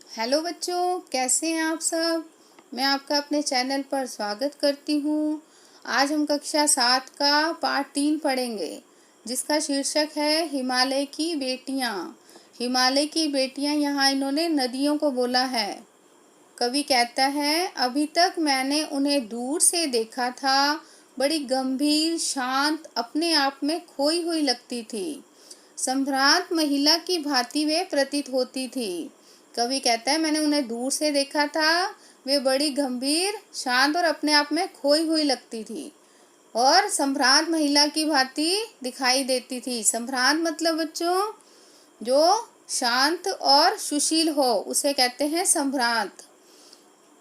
Hello बच्चों, कैसे हैं आप सब। मैं आपका अपने चैनल पर स्वागत करती हूँ। आज हम कक्षा 7 का पाठ 3 पढ़ेंगे, जिसका शीर्षक है हिमालय की बेटियाँ। हिमालय की बेटियाँ, यहाँ इन्होंने नदियों को बोला है। कवि कहता है, अभी तक मैंने उन्हें दूर से देखा था, बड़ी गंभीर, शांत, अपने आप में खोई हुई लगती थी। संभ्रांत महिला की भांति वे प्रतीत होती थी। कवि कहता है, मैंने उन्हें दूर से देखा था, वे बड़ी गंभीर, शांत और अपने आप में खोई हुई लगती थी और संभ्रांत महिला की भांति दिखाई देती थी। संभ्रांत मतलब बच्चों, जो शांत और सुशील हो, उसे कहते हैं संभ्रांत।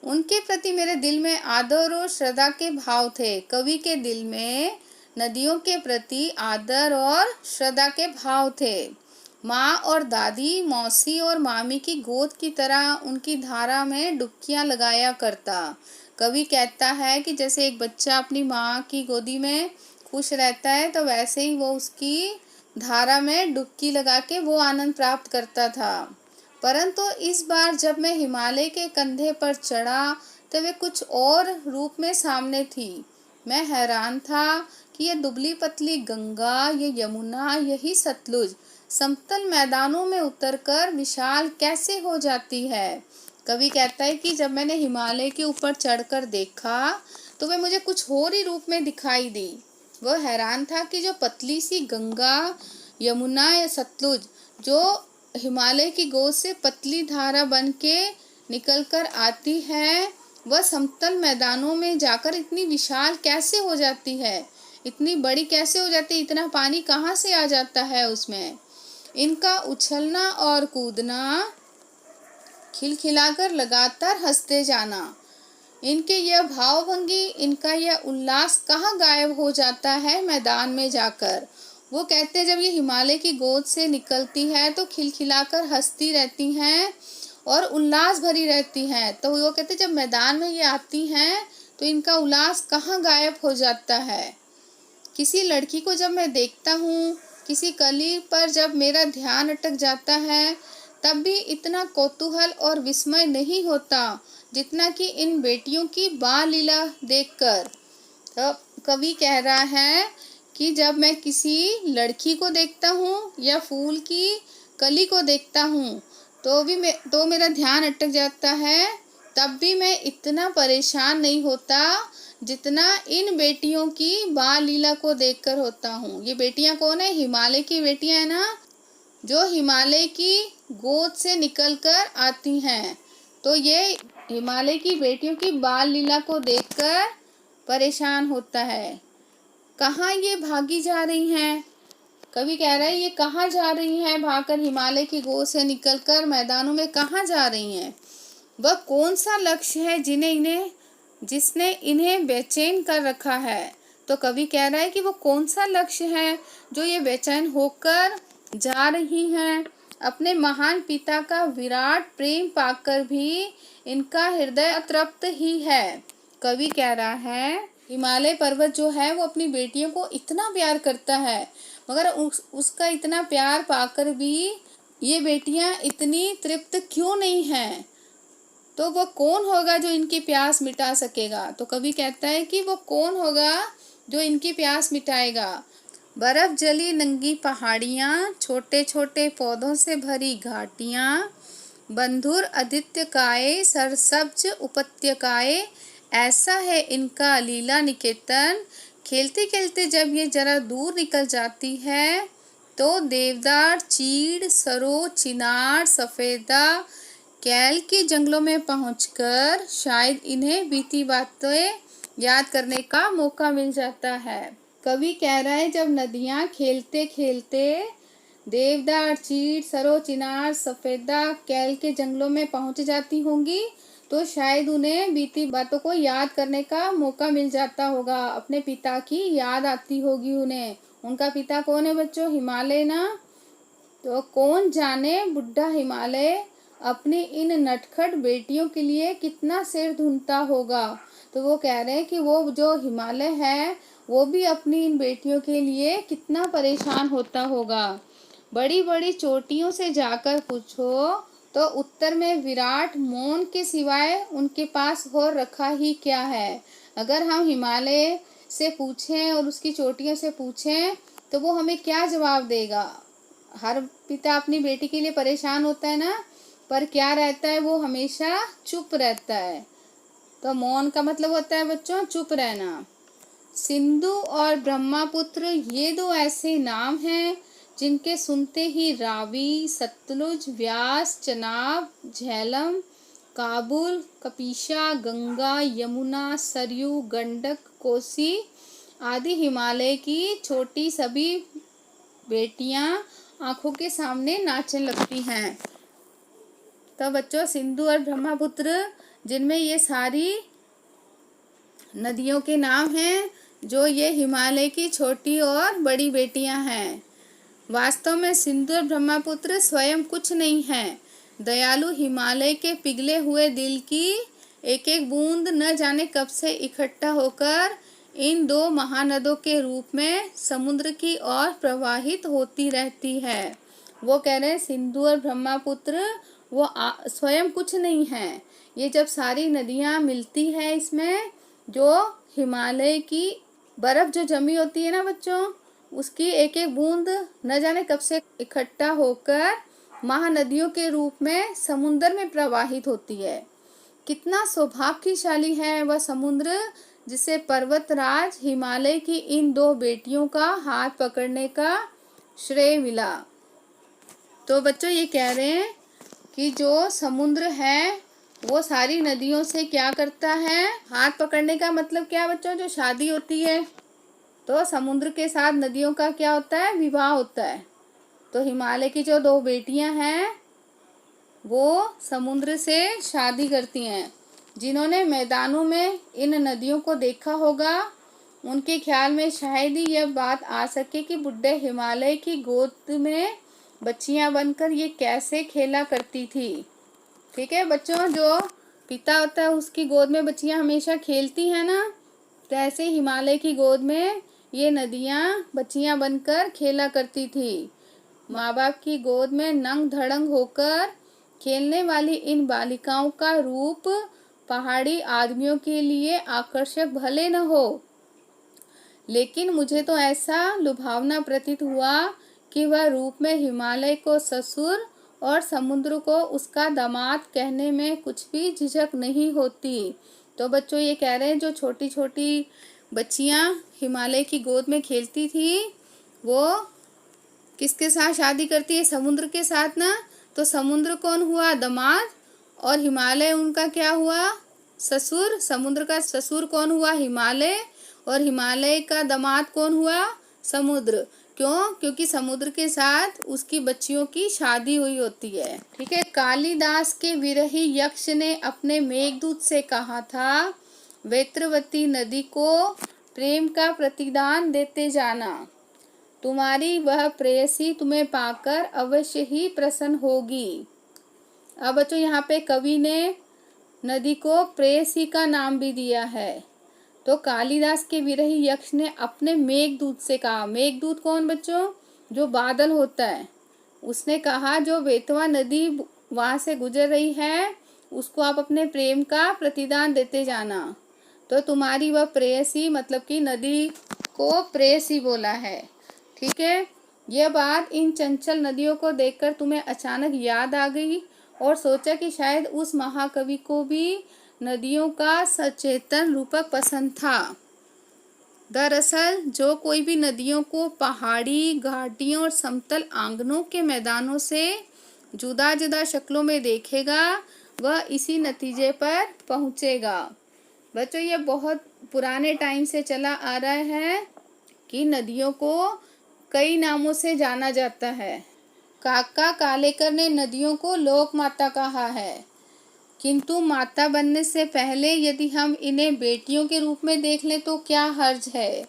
उनके प्रति मेरे दिल में आदर और श्रद्धा के भाव थे। कवि के दिल में नदियों के प्रति आदर और श्रद्धा के भाव थे। माँ और दादी, मौसी और मामी की गोद की तरह उनकी धारा में डुबकियां लगाया करता। कवि कहता है कि जैसे एक बच्चा अपनी माँ की गोदी में खुश रहता है, तो वैसे ही वो उसकी धारा में डुबकी लगा के वो आनंद प्राप्त करता था। परंतु इस बार जब मैं हिमालय के कंधे पर चढ़ा, तो वे कुछ और रूप में सामने थी। मैं हैरान था कि यह दुबली पतली गंगा, ये यमुना, यही सतलुज समतल मैदानों में उतरकर विशाल कैसे हो जाती है। कवि कहता है कि जब मैंने हिमालय के ऊपर चढ़कर देखा, तो वे मुझे कुछ और ही रूप में दिखाई दी। वह हैरान था कि जो पतली सी गंगा, यमुना या सतलुज, जो हिमालय की गोद से पतली धारा बन के निकलकर आती है, वह समतल मैदानों में जाकर इतनी विशाल कैसे हो जाती है, इतनी बड़ी कैसे हो जाती है, इतना पानी कहाँ से आ जाता है उसमें। इनका उछलना और कूदना, खिलखिलाकर लगातार हंसते जाना, इनके यह भावभंगी, इनका यह उल्लास कहाँ गायब हो जाता है मैदान में जाकर। वो कहते हैं जब ये हिमालय की गोद से निकलती है तो खिलखिलाकर हंसती रहती हैं और उल्लास भरी रहती हैं। तो वो कहते हैं जब मैदान में ये आती हैं तो इनका उल्लास कहाँ गायब हो जाता है। किसी लड़की को जब मैं देखता हूँ, किसी कली पर जब मेरा ध्यान अटक जाता है, तब भी इतना कौतूहल और विस्मय नहीं होता जितना कि इन बेटियों की बाल लीला देखकर। तो कवि कह रहा है कि जब मैं किसी लड़की को देखता हूँ या फूल की कली को देखता हूँ, तो मेरा ध्यान अटक जाता है, तब भी मैं इतना परेशान नहीं होता जितना इन बेटियों की बाल लीला को देखकर होता हूँ। ये बेटियाँ कौन है? हिमालय की बेटियाँ है ना, जो हिमालय की गोद से निकलकर आती हैं। तो ये हिमालय की बेटियों की बाल लीला को देखकर परेशान होता है। कहाँ ये भागी जा रही हैं? कवि कह रहा है ये कहाँ जा रही हैं भागकर, हिमालय की गोद से निकलकर मैदानों में कहाँ जा रही हैं? वह कौन सा लक्ष्य है जिसने इन्हें बेचैन कर रखा है? तो कवि कह रहा है कि वो कौन सा लक्ष्य है जो ये बेचैन होकर जा रही हैं। अपने महान पिता का विराट प्रेम पाकर भी इनका हृदय अतृप्त ही है। कवि कह रहा है हिमालय पर्वत जो है वो अपनी बेटियों को इतना प्यार करता है, मगर उसका इतना प्यार पाकर भी ये बेटियां इतनी तृप्त क्यों नहीं हैं? तो वो कौन होगा जो इनकी प्यास मिटा सकेगा? तो कवि कहता है कि वो कौन होगा जो इनकी प्यास मिटाएगा। बर्फ जली नंगी पहाड़ियाँ, छोटे छोटे पौधों से भरी घाटियाँ, बंधुर आदित्यकाय, सरसब्ज उपत्यकाएं, ऐसा है इनका लीला निकेतन। खेलते खेलते जब ये जरा दूर निकल जाती है, तो देवदार, चीड़, सरो, चिनार, सफेदा, कैल के जंगलों में पहुंचकर शायद इन्हें बीती बातें याद करने का मौका मिल जाता है। कवि कह रहा है जब नदियाँ खेलते खेलते देवदार, चीड़, सरो, चिनार, सफेदा, कैल के जंगलों में पहुंच जाती होंगी, तो शायद उन्हें बीती बातों को याद करने का मौका मिल जाता होगा। अपने पिता की याद आती होगी उन्हें। उनका पिता कौन है बच्चों? हिमालय ना। तो कौन जाने बुढ़ा हिमालय अपनी इन नटखट बेटियों के लिए कितना सिर धुनता होगा। तो वो कह रहे हैं कि वो जो हिमालय है वो भी अपनी इन बेटियों के लिए कितना परेशान होता होगा। बड़ी बड़ी चोटियों से जाकर पूछो तो उत्तर में विराट मौन के सिवाय उनके पास और रखा ही क्या है। अगर हम हिमालय से पूछें और उसकी चोटियों से पूछें तो वो हमें क्या जवाब देगा। हर पिता अपनी बेटी के लिए परेशान होता है ना, पर क्या रहता है, वो हमेशा चुप रहता है। तो मौन का मतलब होता है बच्चों चुप रहना। सिंधु और ब्रह्मपुत्र ये दो ऐसे नाम हैं जिनके सुनते ही रावी, सतलुज, व्यास, चनाब, झेलम, काबुल, कपिशा, गंगा, यमुना, सरयू, गंडक, कोसी आदि हिमालय की छोटी सभी बेटियां आंखों के सामने नाचने लगती हैं। तो बच्चों सिंधु और ब्रह्मपुत्र जिनमें ये सारी नदियों के नाम हैं जो ये हिमालय की छोटी और बड़ी बेटियां हैं। वास्तव में सिंधु और ब्रह्मपुत्र स्वयं कुछ नहीं है। दयालु हिमालय के पिघले हुए दिल की एक एक बूंद न जाने कब से इकट्ठा होकर इन दो महानदों के रूप में समुद्र की ओर प्रवाहित होती रहती है। वो कह रहे हैं सिंधु और ब्रह्मपुत्र वो स्वयं कुछ नहीं है। ये जब सारी नदियाँ मिलती है इसमें जो हिमालय की बर्फ जो जमी होती है ना बच्चों, उसकी एक एक बूंद न जाने कब से इकट्ठा होकर महानदियों के रूप में समुद्र में प्रवाहित होती है। कितना सौभाग्यशाली है वह समुद्र जिसे पर्वतराज हिमालय की इन दो बेटियों का हाथ पकड़ने का श्रेय मिला। तो बच्चों ये कह रहे हैं कि जो समुद्र है वो सारी नदियों से क्या करता है, हाथ पकड़ने का मतलब क्या बच्चों, जो शादी होती है तो समुद्र के साथ नदियों का क्या होता है, विवाह होता है। तो हिमालय की जो दो बेटियां हैं वो समुद्र से शादी करती हैं। जिन्होंने मैदानों में इन नदियों को देखा होगा उनके ख्याल में शायद ही यह बात आ सके कि बुढ़े हिमालय की गोद में बच्चियां बनकर ये कैसे खेला करती थी। ठीक है बच्चों, जो पिता होता है उसकी गोद में बच्चियां हमेशा खेलती हैं ना, तो ऐसे हिमालय की गोद में ये नदियां बच्चियां बनकर खेला करती थी। माँ बाप की गोद में नंग धड़ंग होकर खेलने वाली इन बालिकाओं का रूप पहाड़ी आदमियों के लिए आकर्षक भले न हो, लेकिन मुझे तो ऐसा लुभावना प्रतीत हुआ कि वह रूप में हिमालय को ससुर और समुद्र को उसका दामाद कहने में कुछ भी झिझक नहीं होती। तो बच्चों ये कह रहे हैं जो छोटी छोटी बच्चियां हिमालय की गोद में खेलती थी वो किसके साथ शादी करती है, समुद्र के साथ ना। तो समुद्र कौन हुआ, दामाद, और हिमालय उनका क्या हुआ, ससुर। समुद्र का ससुर कौन हुआ, हिमालय, और हिमालय का दामाद कौन हुआ, समुद्र। क्यों, क्योंकि समुद्र के साथ उसकी बच्चियों की शादी हुई होती है। ठीक है। कालिदास के विरही यक्ष ने अपने मेघदूत से कहा था, वेत्रवती नदी को प्रेम का प्रतिदान देते जाना, तुम्हारी वह प्रेयसी तुम्हें पाकर अवश्य ही प्रसन्न होगी। अब बच्चों यहाँ पे कवि ने नदी को प्रेयसी का नाम भी दिया है। तो कालिदास के विरही यक्ष ने अपने मेघदूत से कहा, मेघदूत कौन बच्चों, जो बादल होता है, उसने कहा जो बेतवा नदी वहाँ से गुजर रही है उसको आप अपने प्रेम का प्रतिदान देते जाना। तो तुम्हारी वह प्रेयसी मतलब कि नदी को प्रेयसी बोला है। ठीक है। यह बात इन चंचल नदियों को देखकर तुम्हें अचानक याद आ गई और सोचा कि शायद उस महाकवि को भी नदियों का सचेतन रूपक पसंद था। दरअसल जो कोई भी नदियों को पहाड़ी, घाटियों और समतल आंगनों के मैदानों से जुदा जुदा शक्लों में देखेगा वह इसी नतीजे पर पहुंचेगा। बच्चों ये बहुत पुराने टाइम से चला आ रहा है कि नदियों को कई नामों से जाना जाता है। काका कालेकर ने नदियों को लोक माता कहा है, किंतु माता बनने से पहले यदि हम इन्हें बेटियों के रूप में देख लें तो क्या हर्ज है।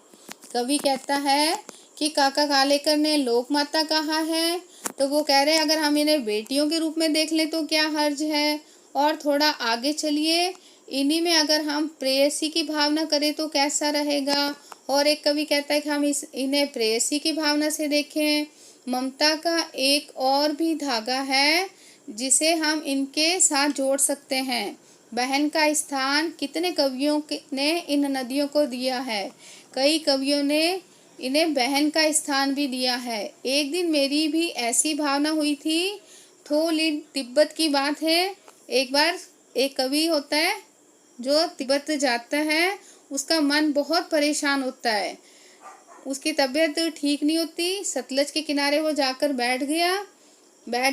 कवि कहता है कि काका कालेकर ने लोक माता कहा है, तो वो कह रहे हैं अगर हम इन्हें बेटियों के रूप में देख लें तो क्या हर्ज है। और थोड़ा आगे चलिए, इन्हीं में अगर हम प्रेयसी की भावना करें तो कैसा रहेगा। और एक कवि कहता है कि हम इन्हें प्रेयसी की भावना से देखें। ममता का एक और भी धागा है जिसे हम इनके साथ जोड़ सकते हैं। बहन का स्थान कितने कवियों ने इन नदियों को दिया है? कई कवियों ने इन्हें बहन का स्थान भी दिया है। एक दिन मेरी भी ऐसी भावना हुई थी। थो लिन तिब्बत की बात है। एक बार एक कवि होता है जो तिब्बत जाता है, उसका मन बहुत परेशान होता है, उसकी तबीयत ठीक नहीं होती। सतलज के किनारे वो जाकर बैठ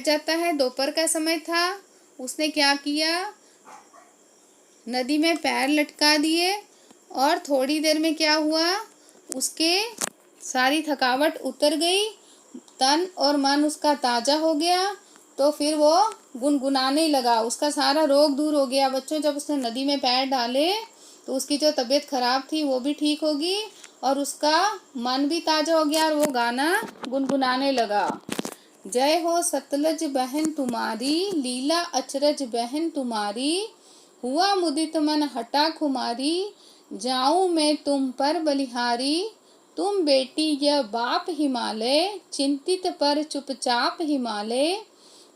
जाता है। दोपहर का समय था। उसने क्या किया, नदी में पैर लटका दिए और थोड़ी देर में क्या हुआ, उसके सारी थकावट उतर गई, तन और मन उसका ताज़ा हो गया। तो फिर वो गुनगुनाने लगा, उसका सारा रोग दूर हो गया। बच्चों, जब उसने नदी में पैर डाले तो उसकी जो तबीयत खराब थी वो भी ठीक होगी और उसका मन भी ताज़ा हो गया और वो गाना गुनगुनाने लगा। जय हो सतलज बहन तुम्हारी, लीला अचरज बहन तुम्हारी, हुआ मुदित मन हटा खुमारी, जाऊं मैं तुम पर बलिहारी, तुम बेटी यह बाप हिमालय, चिंतित पर चुपचाप हिमालय,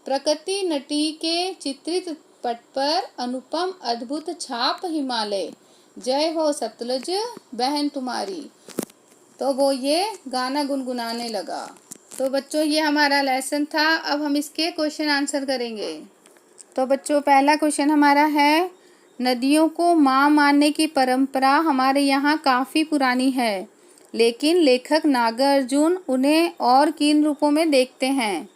प्रकृति नटी के चित्रित पट पर अनुपम अद्भुत छाप हिमालय, जय हो सतलज बहन तुम्हारी। तो वो ये गाना गुनगुनाने लगा। तो बच्चों, ये हमारा लेसन था। अब हम इसके क्वेश्चन आंसर करेंगे। तो बच्चों, पहला क्वेश्चन हमारा है, नदियों को माँ मानने की परंपरा हमारे यहाँ काफ़ी पुरानी है, लेकिन लेखक नागार्जुन उन्हें और किन रूपों में देखते हैं?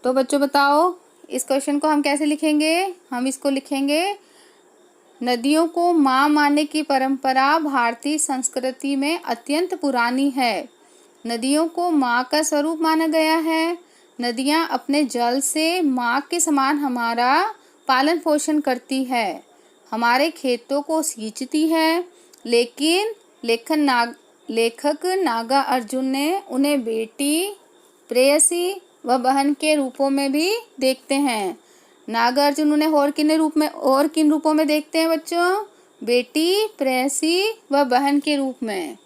तो बच्चों बताओ, इस क्वेश्चन को हम कैसे लिखेंगे? हम इसको लिखेंगे, नदियों को माँ मानने की परंपरा भारतीय संस्कृति में अत्यंत पुरानी है। नदियों को माँ का स्वरूप माना गया है। नदियाँ अपने जल से माँ के समान हमारा पालन पोषण करती है, हमारे खेतों को सींचती है। लेकिन लेखक नागार्जुन ने उन्हें बेटी, प्रेयसी व बहन के रूपों में भी देखते हैं। नागार्जुन उन्हें और किन रूपों में देखते हैं बच्चों? बेटी, प्रेयसी व बहन के रूप में।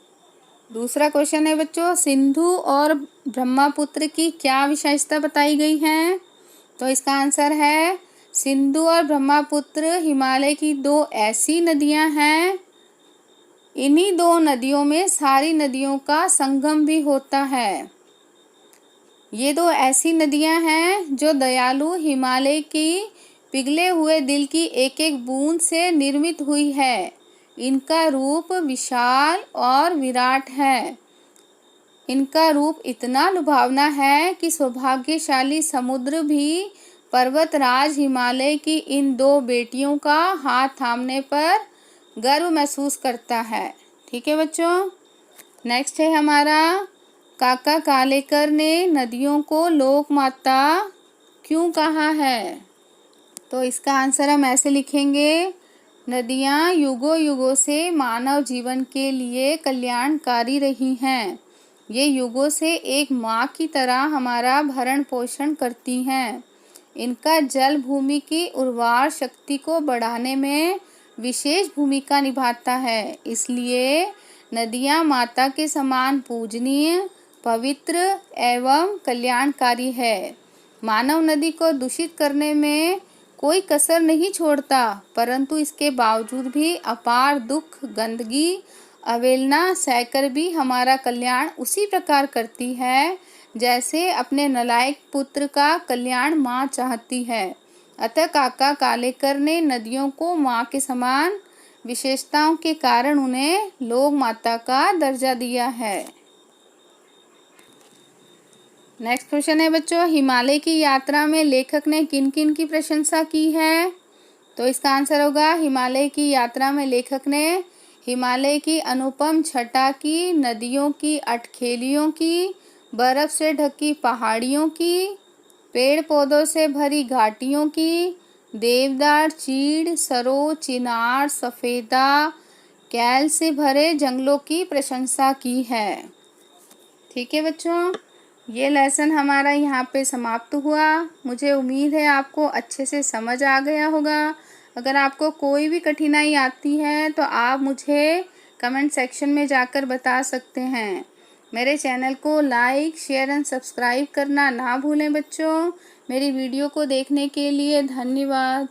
दूसरा क्वेश्चन है बच्चों, सिंधु और ब्रह्मपुत्र की क्या विशेषता बताई गई है? तो इसका आंसर है, सिंधु और ब्रह्मपुत्र हिमालय की दो ऐसी नदियां हैं। इन्हीं दो नदियों में सारी नदियों का संगम भी होता है। ये दो ऐसी नदियां हैं जो दयालु हिमालय की पिघले हुए दिल की एक एक बूंद से निर्मित हुई है। इनका रूप विशाल और विराट है। इनका रूप इतना लुभावना है कि सौभाग्यशाली समुद्र भी पर्वतराज हिमालय की इन दो बेटियों का हाथ थामने पर गर्व महसूस करता है। ठीक है बच्चों। नेक्स्ट है हमारा, काका कालेकर ने नदियों को लोक माता क्यों कहा है? तो इसका आंसर हम ऐसे लिखेंगे, नदियाँ युगों युगों से मानव जीवन के लिए कल्याणकारी रही हैं। ये युगों से एक माँ की तरह हमारा भरण पोषण करती हैं। इनका जल भूमि की उर्वार शक्ति को बढ़ाने में विशेष भूमिका निभाता है। इसलिए नदियाँ माता के समान पूजनीय, पवित्र एवं कल्याणकारी है। मानव नदी को दूषित करने में कोई कसर नहीं छोड़ता, परंतु इसके बावजूद भी अपार दुख, गंदगी, अवहेलना सहकर भी हमारा कल्याण उसी प्रकार करती है जैसे अपने नालायक पुत्र का कल्याण माँ चाहती है। अतः काका कालेकर ने नदियों को माँ के समान विशेषताओं के कारण उन्हें लोक माता का दर्जा दिया है। नेक्स्ट क्वेश्चन है बच्चों, हिमालय की यात्रा में लेखक ने किन किन की प्रशंसा की है? तो इसका आंसर होगा, हिमालय की यात्रा में लेखक ने हिमालय की अनुपम छटा की, नदियों की अटखेलियों की, बर्फ से ढकी पहाड़ियों की, पेड़ पौधों से भरी घाटियों की, देवदार, चीड़, सरो, चिनार, सफ़ेदा, कैल से भरे जंगलों की प्रशंसा की है। ठीक है बच्चों, ये लेसन हमारा यहाँ पे समाप्त हुआ। मुझे उम्मीद है आपको अच्छे से समझ आ गया होगा। अगर आपको कोई भी कठिनाई आती है तो आप मुझे कमेंट सेक्शन में जाकर बता सकते हैं। मेरे चैनल को लाइक, शेयर एंड सब्सक्राइब करना ना भूलें बच्चों। मेरी वीडियो को देखने के लिए धन्यवाद।